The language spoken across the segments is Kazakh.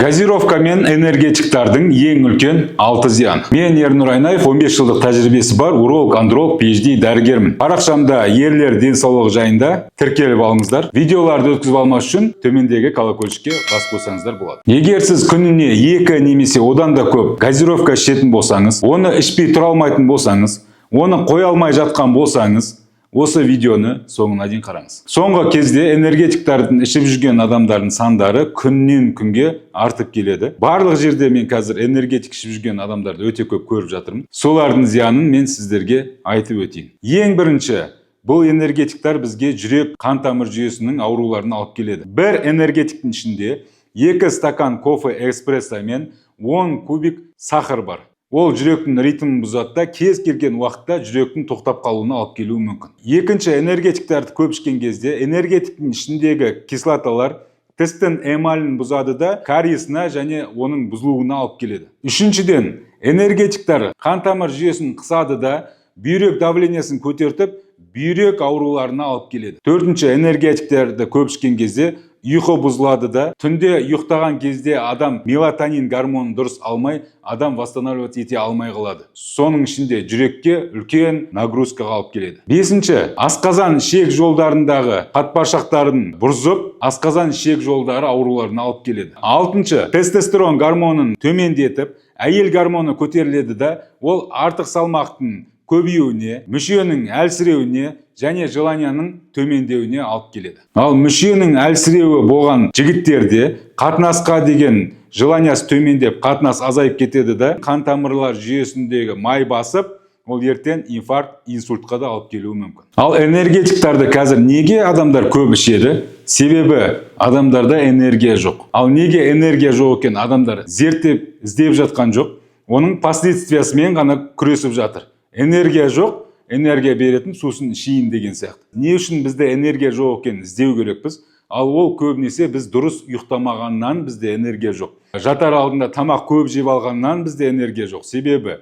Газировка мен энергетиктердің ең үлкен 6 зияны. Мен Ернұр Айнаев, 15 жылдық тәжірибесі бар уролог, андролог, PhD дәрігермін. Парақшамда ерлер денсаулығы жайында тіркеліп алыңыздар. Видеоларды өткізіп алмас үшін төмендегі колокольчикке басып қойсаңыздар болады. Егер сіз күніне 2 немесе одан да көп газировка ішетін болсаңыз, оны ішпей тұра алмайтын болсаңыз, оны қоя алмай жатқан болсаңыз, осы видеоны соңына дейін қараңыз. Соңғы кезде энергетиктердің ішіп жүрген адамдардың сандары күннен күнге артып келеді. Барлық жерде мен қазір энергетик ішіп жүрген адамдарды өте көп көріп жатырмын. Солардың зиянын мен сіздерге айтып өтейін. Ең бірінші, бұл энергетиктер бізге жүрек, қан тамыр жүйесінің ауруларын алып келеді. Бір энергетиктің ішінде 2 стакан кофе эспрессо мен 10 кубик сахар бар. Ол жүректің ритмін бұзады да, кез келген уақытта жүректің тоқтап қалуына алып келуі мүмкін. Екінші, энергетиктерді көп ішкен кезде энергетиктің ішіндегі кислоталар тістің эмалін бұзады да, кариесіне және оның бұзылуына алып келеді. Үшіншіден, энергетиктер қан тамыр жүйесін қысады да, бүйрек давлениесін көтертіп, бүйрек ауруларына алып келеді. Төртінші, энергетиктерді көп ішкен кезде ұйқы бұзылады да, түнде ұйықтаған кезде адам мелатонин гормонын дұрыс алмай, адам восстанавливать ете алмай қалады. Соның ішінде жүрекке үлкен нагрузкаға алып келеді. Бесінші, асқазан ішек жолдарындағы қатпаршақтарын бұзып, асқазан ішек жолдары ауруларына алып келеді. Алтыншы, тестостерон гормонын төмендетіп, әйел гормоны көтеріледі да, ол артық салмақтың көбеюіне, мүшенің әлсіреуіне және желанияның төмендеуіне алып келеді. Ал мүшенің әлсіреуі болған жігіттерде қатынасқа деген желаниясы төмендеп, қатынас азайып кетеді да, қан тамырлар жүйесіндегі май басып, ол ертең инфаркт, инсультқа да алып келуі мүмкін. Ал энергетиктерді қазір неге адамдар көп ішеді? Себебі адамдарда энергия жоқ. Ал неге энергия жоқ екен? Адамдар зерттеп, іздеп жатқан жоқ. Оның последствиясымен ғана күресіп жатыр. Энергия жоқ, энергия беретін сусын ішейін деген сияқты. Не үшін бізде энергия жоқ екен іздеу керекпіз? Ал ол көбінесе біз дұрыс ұйықтамағаннан бізде энергия жоқ. Жатар алдында тамақ көп жеп алғаннан бізде энергия жоқ. Себебі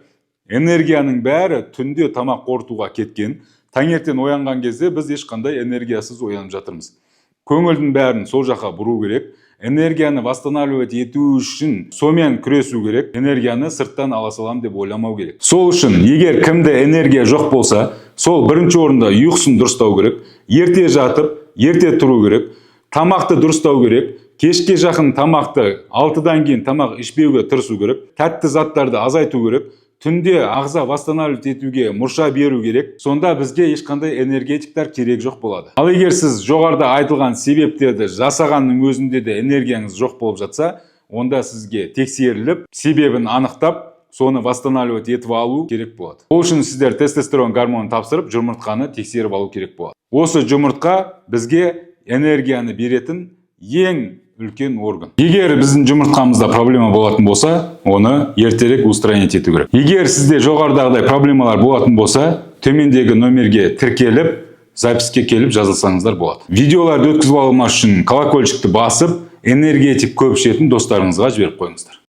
энергияның бәрі түнде тамақ қорытуға кеткен. Таңертең оянған кезде біз ешқандай энергиясыз оянып жатырмыз. Көңілдің бәрін сол жаққа бұру керек. Энергияны восстанавливать ету үшін сомен күресу керек. Энергияны сырттан ала салам деп ойламау керек. Сол үшін, егер кімде энергия жоқ болса, сол бірінші орында ұйқысын дұрыстау керек. Ерте жатып, ерте тұру керек. Тамақты дұрыстау керек. Кешке жақын тамақты 6-дан кейін тамақ ішпеуге тырысу керек. Тәтті заттарды азайту керек. Түнде ағза восстанавливать етуге мұрша беру керек. Сонда бізге ешқандай энергетиктер керек жоқ болады. Ал егер сіз жоғарыда айтылған себептерді жасағанның өзінде де энергияңыз жоқ болып жатса, онда сізге тексеріліп, себебін анықтап, соны восстанавливать етіп алу керек болады. Ол үшін сіздер тестостерон гормонын тапсырып, жұмыртқаны тексеріп алу керек болады. Осы жұмыртқа бізге энергияны беретін ең үлкен орган. Егер біздің жұмыртқамызда проблема болатын болса, оны ертерек устранить ету керек. Егер сізде жоғарыдағыдай проблемалар болатын болса, төмендегі номерге тіркеліп, записке келіп жазылсаңыздар болады. Видеоларды өткізіп алмас үшін колокольчикті басып, энергетик көп ішетін достарыңызға жіберіп қойыңыздар.